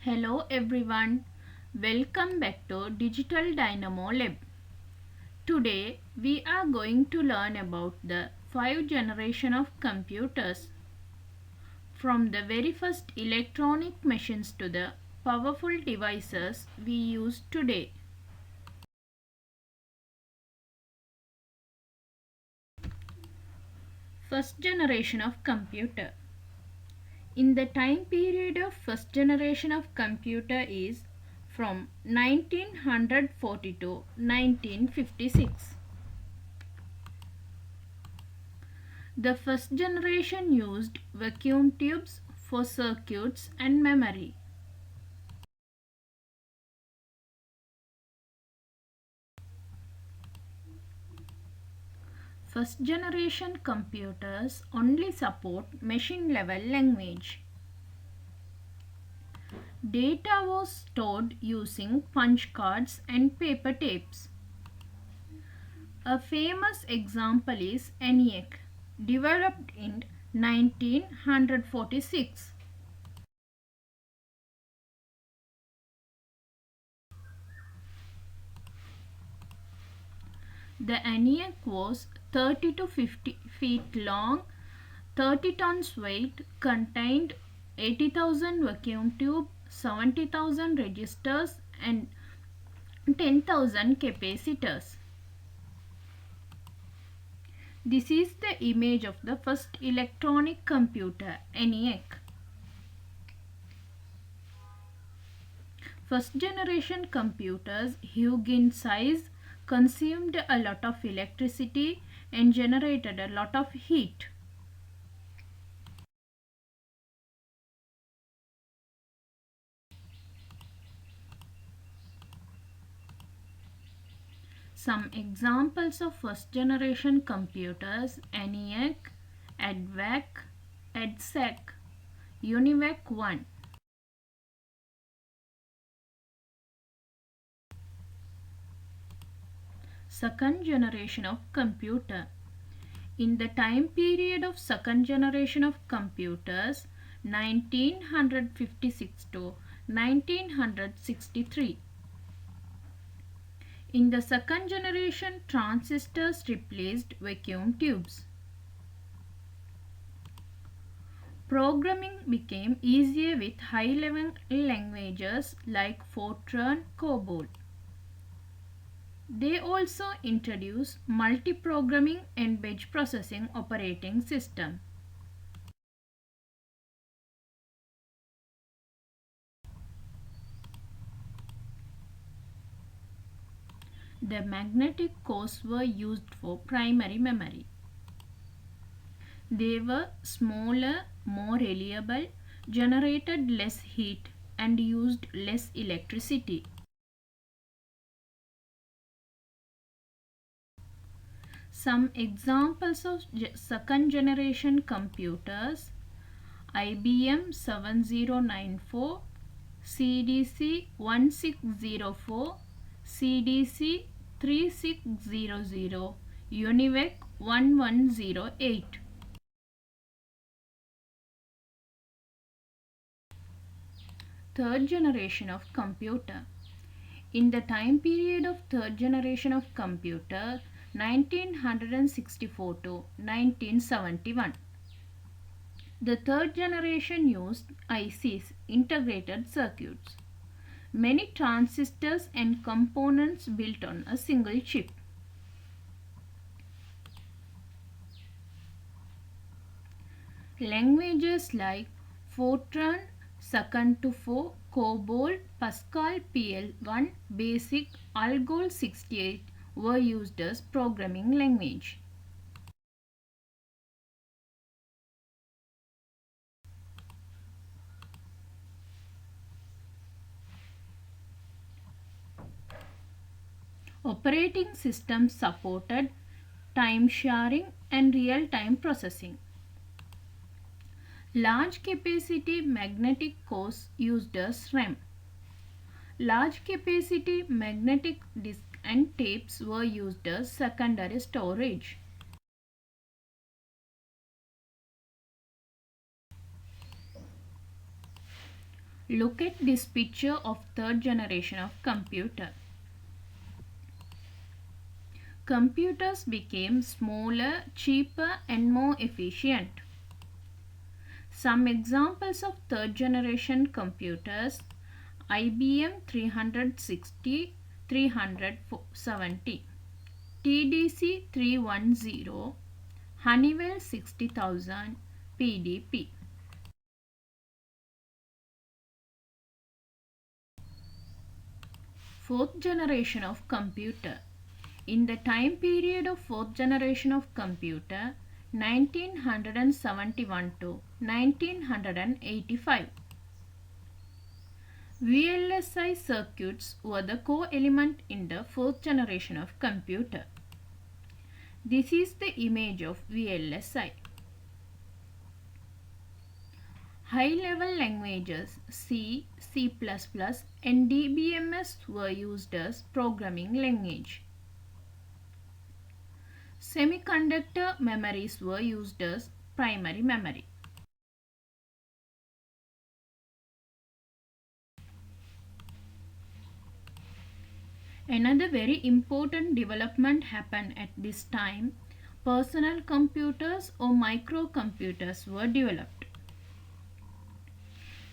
Hello everyone, welcome back to Digital Dynamo Lab. Today we are going to learn about the 5 generation of computers. From the very first electronic machines to the powerful devices we use today. First generation of computer. In the time period of first generation of computer is from 1940 to 1956. The first generation used vacuum tubes for circuits and memory. First generation computers only support machine level language. Data was stored using punch cards and paper tapes. A famous example is ENIAC, developed in 1946. The ENIAC was 30 to 50 feet long, 30 tons weight, contained 80,000 vacuum tube, 70,000 registers and 10,000 capacitors. This is the image of the first electronic computer, ENIAC. First generation computers, huge in size, consumed a lot of electricity and generated a lot of heat. Some examples of first generation computers: ENIAC, EDVAC, EDSAC, UNIVAC 1. Second generation of computer. In the time period of second generation of computers, 1956 to 1963. In the second generation, transistors replaced vacuum tubes. Programming became easier with high-level languages like Fortran, COBOL. They also introduced multiprogramming and batch processing operating system. The magnetic cores were used for primary memory. They were smaller, more reliable, generated less heat, and used less electricity. Some examples of second generation computers: IBM 7094, CDC 1604, CDC 3600, UNIVAC 1108. Third generation of computer. In the time period of third generation of computer, 1964 to 1971. The third generation used ICs, integrated circuits. Many transistors and components built on a single chip. Languages like Fortran, Second to 4, COBOL, Pascal PL1, BASIC, Algol 68 were used as programming language. Operating systems supported time sharing and real-time processing. Large capacity magnetic cores used as RAM. Large capacity magnetic disks and tapes were used as secondary storage. Look at this picture of third generation of computer. Computers became smaller, cheaper and more efficient. Some examples of third generation computers: IBM 360, 370, TDC 310, Honeywell 60,000, PDP. Fourth generation of computer. In the time period of fourth generation of computer, 1971 to 1985, VLSI circuits were the core element in the fourth generation of computer. This is the image of VLSI. High-level languages C, C++ and DBMS were used as programming language. Semiconductor memories were used as primary memory. Another very important development happened at this time. Personal computers or microcomputers were developed.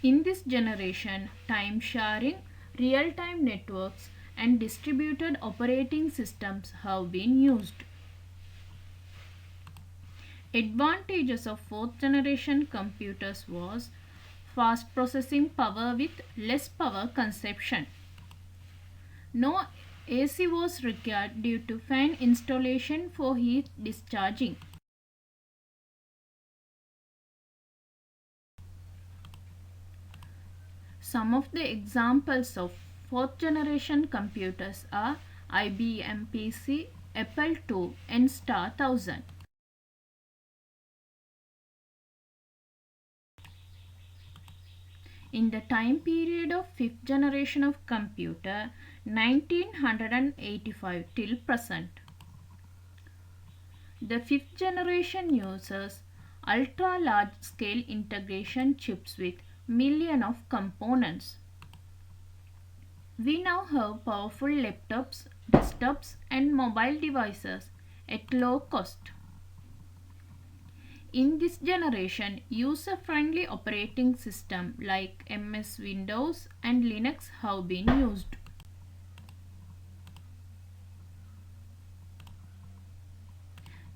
In this generation, time sharing, real-time networks and distributed operating systems have been used. Advantages of fourth generation computers was fast processing power with less power consumption. No AC was required due to fan installation for heat discharging. Some of the examples of fourth generation computers are IBM PC, Apple II and Star 1000. In the time period of fifth generation of computer, 1985 till present, the fifth generation uses ultra large scale integration chips with millions of components. We now have powerful laptops, desktops and mobile devices at low cost. In this generation, user-friendly operating systems like MS Windows and Linux have been used.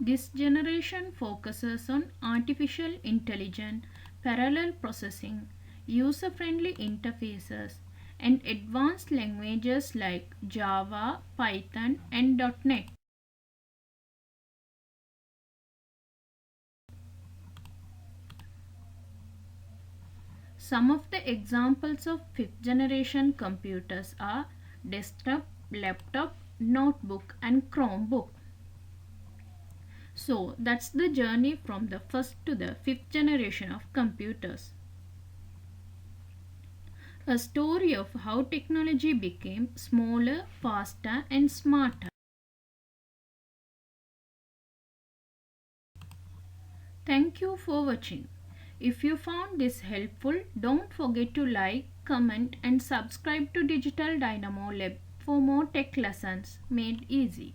This generation focuses on artificial intelligence, parallel processing, user-friendly interfaces, and advanced languages like Java, Python, and .NET. Some of the examples of fifth generation computers are desktop, laptop, notebook, and Chromebook. So that's the journey from the first to the fifth generation of computers. A story of how technology became smaller, faster, and smarter. Thank you for watching. If you found this helpful, don't forget to like, comment and subscribe to Digital Dynamo Lab for more tech lessons made easy.